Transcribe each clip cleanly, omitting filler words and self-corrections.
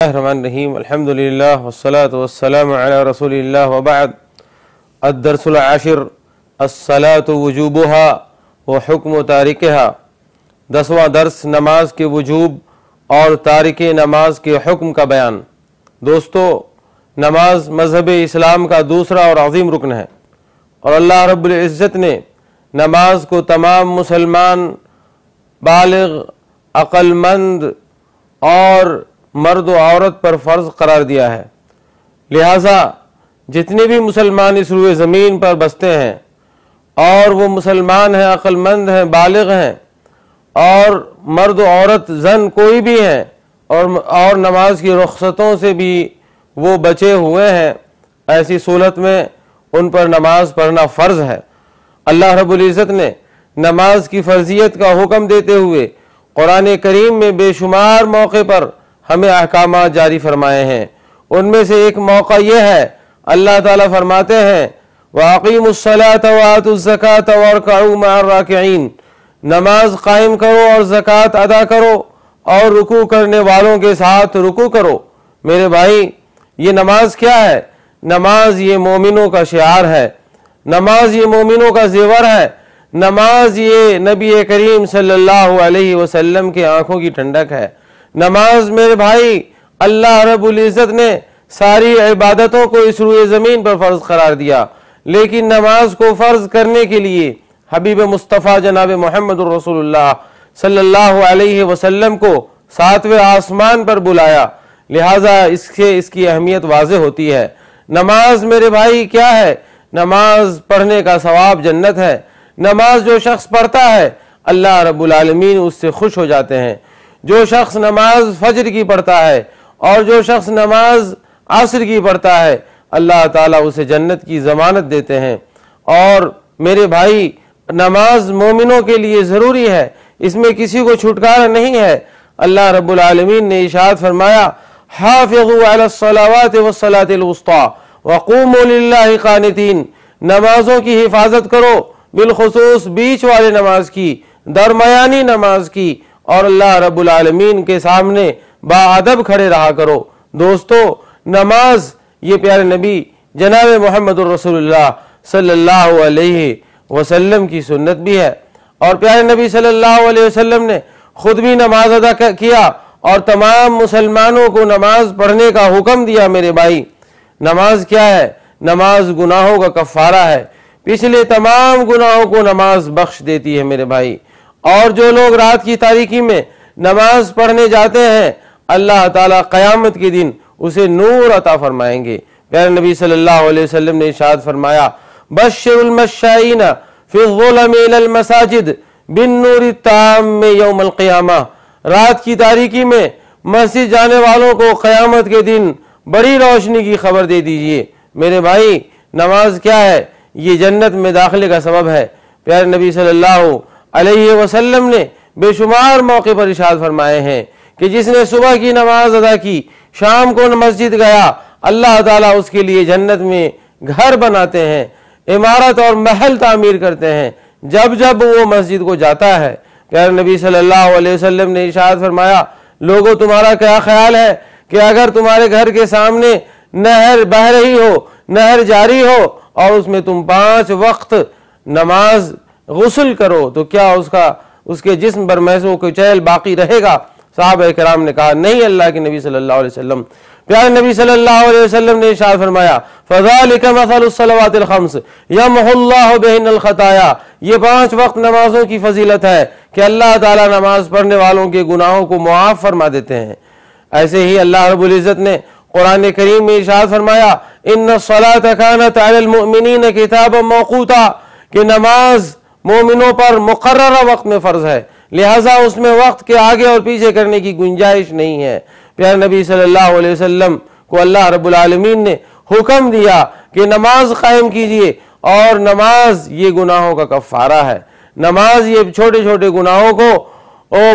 الرحمن الرحیم الحمد للہ والصلاة والسلام علی رسول اللہ وبعد الدرس العاشر الصلاة وجوبها وحکم تارکها 10واں درس نماز کے وجوب اور تارک نماز کے حکم کا بیان۔ دوستو، نماز مذہب اسلام کا دوسرا اور عظیم رکن ہے، اور اللہ رب العزت نے نماز کو تمام مسلمان بالغ، عقل مند اور مرد و عورت پر فرض قرار دیا ہے۔ لہٰذا جتنے بھی مسلمان اس روئے زمین پر بستے ہیں اور وہ مسلمان ہیں، عقل مند ہیں، بالغ ہیں، اور مرد و عورت زن کوئی بھی ہیں اور نماز کی رخصتوں سے بھی وہ بچے ہوئے ہیں، ایسی صورت میں ان پر نماز پڑھنا فرض ہے۔ اللہ رب العزت نے نماز کی فرضیت کا حکم دیتے ہوئے قرآن کریم میں بے شمار موقع پر ہمیں احکامات جاری فرمائے ہیں۔ ان میں سے ایک موقع یہ ہے، اللہ تعالیٰ فرماتے ہیں وَأَقِيمُوا الصَّلَاةَ وَآتُوا الزَّكَاةَ وَارْكَعُوا مَعَ الرَّاكِعِينَ، نماز قائم کرو اور زکوٰۃ ادا کرو اور رکوع کرنے والوں کے ساتھ رکوع کرو۔ میرے بھائی، یہ نماز کیا ہے؟ نماز یہ مومنوں کا شعار ہے، نماز یہ مومنوں کا زیور ہے، نماز یہ نبی کریم صلی اللہ علیہ وسلم کے آنکھوں کی ٹھنڈک ہے۔ نماز میرے بھائی، اللہ رب العزت نے ساری عبادتوں کو اس روئے زمین پر فرض قرار دیا، لیکن نماز کو فرض کرنے کے لیے حبیب مصطفیٰ جناب محمد رسول اللہ صلی اللہ علیہ وسلم کو 7ویں آسمان پر بلایا، لہٰذا اس کی اہمیت واضح ہوتی ہے۔ نماز میرے بھائی کیا ہے؟ نماز پڑھنے کا ثواب جنت ہے۔ نماز جو شخص پڑھتا ہے اللہ رب العالمین اس سے خوش ہو جاتے ہیں۔ جو شخص نماز فجر کی پڑھتا ہے اور جو شخص نماز عصر کی پڑھتا ہے اللہ تعالیٰ اسے جنت کی ضمانت دیتے ہیں۔ اور میرے بھائی، نماز مومنوں کے لیے ضروری ہے، اس میں کسی کو چھٹکارا نہیں ہے۔ اللہ رب العالمین نے ارشاد فرمایا حافظوا علی الصلوات والصلاة الوسطی وقوموا للہ قانتین، نمازوں کی حفاظت کرو، بالخصوص بیچ والے نماز کی، درمیانی نماز کی، اور اللہ رب العالمین کے سامنے باادب کھڑے رہا کرو۔ دوستو، نماز یہ پیارے نبی جناب محمد رسول اللہ صلی اللہ علیہ وسلم کی سنت بھی ہے، اور پیارے نبی صلی اللہ علیہ وسلم نے خود بھی نماز ادا کیا اور تمام مسلمانوں کو نماز پڑھنے کا حکم دیا۔ میرے بھائی، نماز کیا ہے؟ نماز گناہوں کا کفارہ ہے، پچھلے تمام گناہوں کو نماز بخش دیتی ہے میرے بھائی۔ اور جو لوگ رات کی تاریکی میں نماز پڑھنے جاتے ہیں اللہ تعالیٰ قیامت کے دن اسے نور عطا فرمائیں گے۔ پیارے نبی صلی اللہ علیہ وسلم نے ارشاد فرمایا بشر المشائین فی الظلم الی المساجد بالنور التام یوم القیامہ، رات کی تاریکی میں مسجد جانے والوں کو قیامت کے دن بڑی روشنی کی خبر دے دیجئے۔ میرے بھائی، نماز کیا ہے؟ یہ جنت میں داخلے کا سبب ہے۔ پیارے نبی صلی اللہ علیہ وسلم نے بے شمار موقع پر ارشاد فرمائے ہیں کہ جس نے صبح کی نماز ادا کی، شام کو مسجد گیا، اللہ تعالیٰ اس کے لیے جنت میں گھر بناتے ہیں، عمارت اور محل تعمیر کرتے ہیں جب جب وہ مسجد کو جاتا ہے۔ پیارے نبی صلی اللہ علیہ وسلم نے ارشاد فرمایا لوگوں، تمہارا کیا خیال ہے کہ اگر تمہارے گھر کے سامنے نہر بہہ رہی ہو، نہر جاری ہو، اور اس میں تم 5 وقت نماز غسل کرو تو کیا اس کے جسم پر محض کوئی چہل باقی رہے گا؟ صحابہ کرام نے کہا نہیں اللہ کے نبی صلی اللہ علیہ وسلم۔ پیارے نبی صلی اللہ علیہ وسلم نے ارشاد فرمایا فَذَلِكَ مَثَلُ الصَّلَوَاتِ الْخَمْسِ يَمْحُو اللَّهُ بِهِنَّ الْخَطَايَا، یہ 5 وقت نمازوں کی فضیلت ہے کہ اللہ تعالیٰ نماز پڑھنے والوں کے گناہوں کو معاف فرما دیتے ہیں۔ ایسے ہی اللہ رب العزت نے قرآن کریم میں ارشاد فرمایا إِنَّ الصَّلَاةَ كَانَتْ عَلَى الْمُؤْمِنِينَ كِتَابًا مَوْقُوتًا، کہ نماز مومنوں پر مقررہ وقت میں فرض ہے، لہٰذا اس میں وقت کے آگے اور پیچھے کرنے کی گنجائش نہیں ہے۔ پیارے نبی صلی اللہ علیہ وسلم کو اللہ رب العالمین نے حکم دیا کہ نماز قائم کیجئے، اور نماز یہ گناہوں کا کفارہ ہے۔ نماز یہ چھوٹے چھوٹے گناہوں کو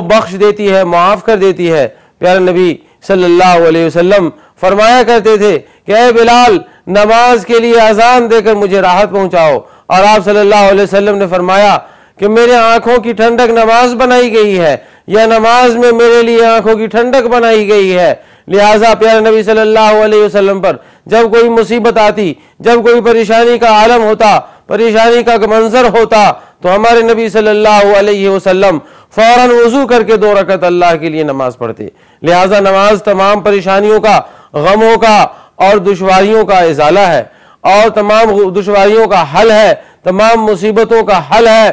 بخش دیتی ہے، معاف کر دیتی ہے۔ پیارے نبی صلی اللہ علیہ وسلم فرمایا کرتے تھے کہ اے بلال، نماز کے لیے اذان دے کر مجھے راحت پہنچاؤ، اور آپ صلی اللہ علیہ وسلم نے فرمایا کہ میرے آنکھوں کی ٹھنڈک نماز بنائی گئی ہے، یا نماز میں میرے لیے آنکھوں کی ٹھنڈک بنائی گئی ہے، لہٰذا پیارے نبی صلی اللہ علیہ وسلم پر جب کوئی مصیبت آتی، جب کوئی پریشانی کا عالم ہوتا، پریشانی کا منظر ہوتا، تو ہمارے نبی صلی اللہ علیہ وسلم فوراً وضو کر کے 2 رکعت اللہ کے لیے نماز پڑھتے۔ لہٰذا نماز تمام پریشانیوں کا، غموں کا اور دشواریوں کا ازالہ ہے، اور تمام دشواریوں کا حل ہے، تمام مصیبتوں کا حل ہے۔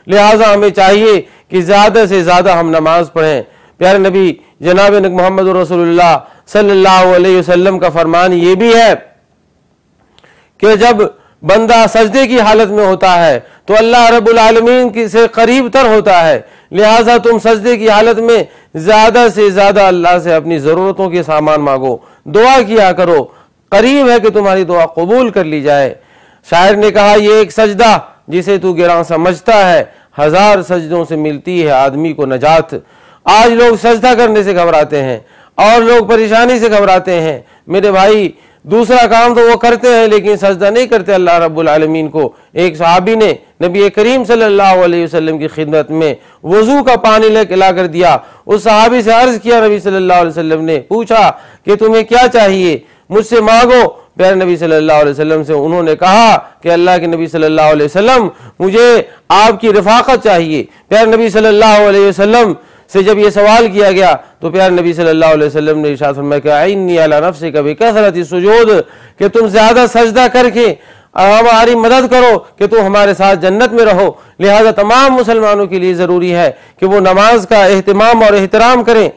لہٰذا ہمیں چاہیے کہ زیادہ سے زیادہ ہم نماز پڑھیں۔ پیارے نبی جناب محمد رسول اللہ صلی اللہ علیہ وسلم کا فرمان یہ بھی ہے کہ جب بندہ سجدے کی حالت میں ہوتا ہے تو اللہ رب العالمین سے قریب تر ہوتا ہے، لہٰذا تم سجدے کی حالت میں زیادہ سے زیادہ اللہ سے اپنی ضرورتوں کے سامان مانگو، دعا کیا کرو، قریب ہے کہ تمہاری دعا قبول کر لی جائے۔ شاعر نے کہا یہ ایک سجدہ جسے تو گراں سمجھتا ہے، 1000 سجدوں سے ملتی ہے آدمی کو نجات۔ آج لوگ سجدہ کرنے سے گھبراتے ہیں اور لوگ پریشانی سے گھبراتے ہیں۔ میرے بھائی دوسرا کام تو وہ کرتے ہیں لیکن سجدہ نہیں کرتے اللہ رب العالمین کو۔ ایک صحابی نے نبی کریم صلی اللہ علیہ وسلم کی خدمت میں وضو کا پانی لا کر دیا۔ اس صحابی سے عرض کیا، نبی صلی اللہ علیہ وسلم نے پوچھا کہ تمہیں کیا چاہیے، مجھ سے مانگو۔ پیارے نبی صلی اللہ علیہ وسلم سے انہوں نے کہا کہ اللہ کے نبی صلی اللہ علیہ وسلم مجھے آپ کی رفاقت چاہیے۔ پیارے نبی صلی اللہ علیہ وسلم سے جب یہ سوال کیا گیا تو پیارے نبی صلی اللہ علیہ وسلم نے ارشاد فرمایا کہ اعنی علی نفسک بکثرۃ السجود، کہ تم زیادہ سجدہ کر کے ہماری مدد کرو کہ تم ہمارے ساتھ جنت میں رہو۔ لہذا تمام مسلمانوں کے لیے ضروری ہے کہ وہ نماز کا اہتمام اور احترام کریں۔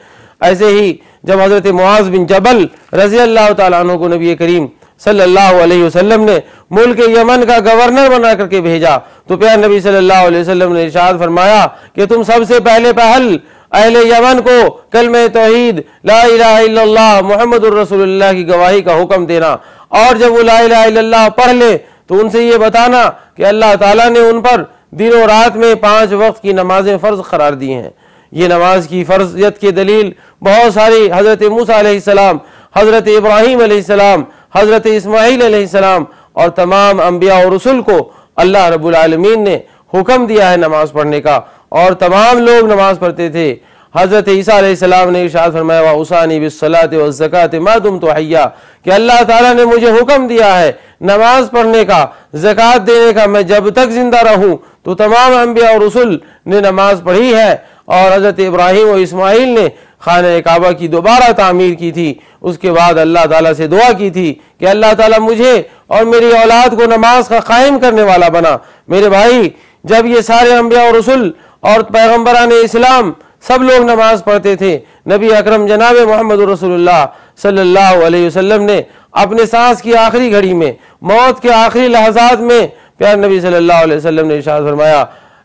ایسے ہی جب حضرت معاذ بن جبل رضی اللہ تعالیٰ عنہ کو نبی کریم صلی اللہ علیہ وسلم نے ملک یمن کا گورنر بنا کر کے بھیجا تو پیارے نبی صلی اللہ علیہ وسلم نے ارشاد فرمایا کہ تم سب سے پہل اہل یمن کو کلمہ توحید لا الہ الا اللہ محمد الرسول اللہ کی گواہی کا حکم دینا، اور جب وہ لا الہ الا اللہ پڑھ لے تو ان سے یہ بتانا کہ اللہ تعالیٰ نے ان پر دن و رات میں 5 وقت کی نمازیں فرض قرار دی ہیں۔ یہ نماز کی فرضیت کی دلیل بہت ساری حضرت موسیٰ علیہ السلام، حضرت ابراہیم علیہ السلام، حضرت اسماعیل علیہ السلام اور تمام انبیاء اور رسول کو اللہ رب العالمین نے حکم دیا ہے نماز پڑھنے کا، اور تمام لوگ نماز پڑھتے تھے۔ حضرت عیسیٰ علیہ السلام نے ارشاد فرمایا وَأَوْصَانِي بِالصَّلَاةِ وَالزَّكَاةِ مَا دُمْتُ حَيًّا، کہ اللہ تعالیٰ نے مجھے حکم دیا ہے نماز پڑھنے کا، زکوٰۃ دینے کا، میں جب تک زندہ رہوں۔ تو تمام انبیاء اور رسول نے نماز پڑھی ہے، اور حضرت ابراہیم و اسماعیل نے خانہ کعبہ کی دوبارہ تعمیر کی تھی۔ اس کے بعد اللہ تعالیٰ سے دعا کی تھی کہ اللہ تعالیٰ مجھے اور میری اولاد کو نماز کا قائم کرنے والا بنا۔ میرے بھائی جب یہ سارے انبیاء اور رسول اور پیغمبران اسلام سب لوگ نماز پڑھتے تھے، نبی اکرم جناب محمد رسول اللہ صلی اللہ علیہ وسلم نے اپنے سانس کی آخری گھڑی میں، موت کے آخری لحظات میں پیارے نبی صلی اللہ علیہ وسلم نے ارشاد فرمایا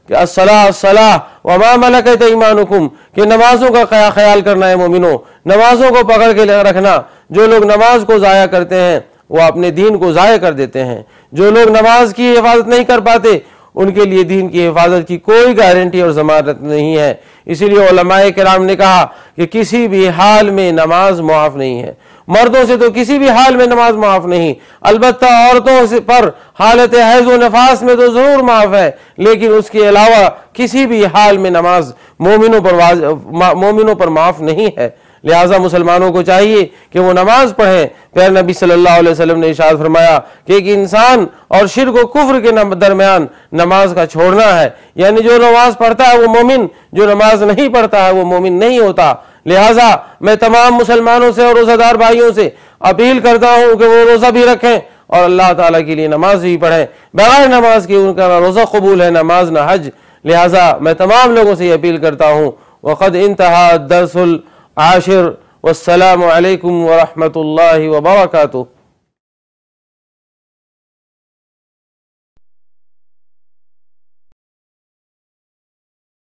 کہ الصلاۃ وما ملکت ایمانکم، کہ نمازوں کا خیال کرنا ہے مومنوں، نمازوں کو پکڑ کے رکھنا۔ جو لوگ نماز کو ضائع کرتے ہیں وہ اپنے دین کو ضائع کر دیتے ہیں۔ جو لوگ نماز کی حفاظت نہیں کر پاتے ان کے لیے دین کی حفاظت کی کوئی گارنٹی اور ضمانت نہیں ہے۔ اسی لیے علماء کرام نے کہا کہ کسی بھی حال میں نماز معاف نہیں ہے۔ مردوں سے تو کسی بھی حال میں نماز معاف نہیں، البتہ عورتوں پر حالت حیض و نفاس میں تو ضرور معاف ہے، لیکن اس کے علاوہ کسی بھی حال میں نماز مومنوں پر معاف نہیں ہے۔ لہٰذا مسلمانوں کو چاہیے کہ وہ نماز پڑھیں۔ پیارے نبی صلی اللہ علیہ وسلم نے ارشاد فرمایا کہ ایک انسان اور شرک و کفر کے درمیان نماز کا چھوڑنا ہے، یعنی جو نماز پڑھتا ہے وہ مومن، جو نماز نہیں پڑھتا ہے وہ مومن نہیں ہوتا۔ لہٰذا میں تمام مسلمانوں سے اور روزہ دار بھائیوں سے اپیل کرتا ہوں کہ وہ روزہ بھی رکھیں اور اللہ تعالیٰ کے لیے نماز بھی پڑھیں۔ بغیر نماز کے ان کا نہ روزہ قبول ہے، نماز نہ حج۔ لہٰذا میں تمام لوگوں سے یہ اپیل کرتا ہوں وقد انتہا الدرس العاشر، والسلام علیکم ورحمۃ اللہ وبرکاتہ۔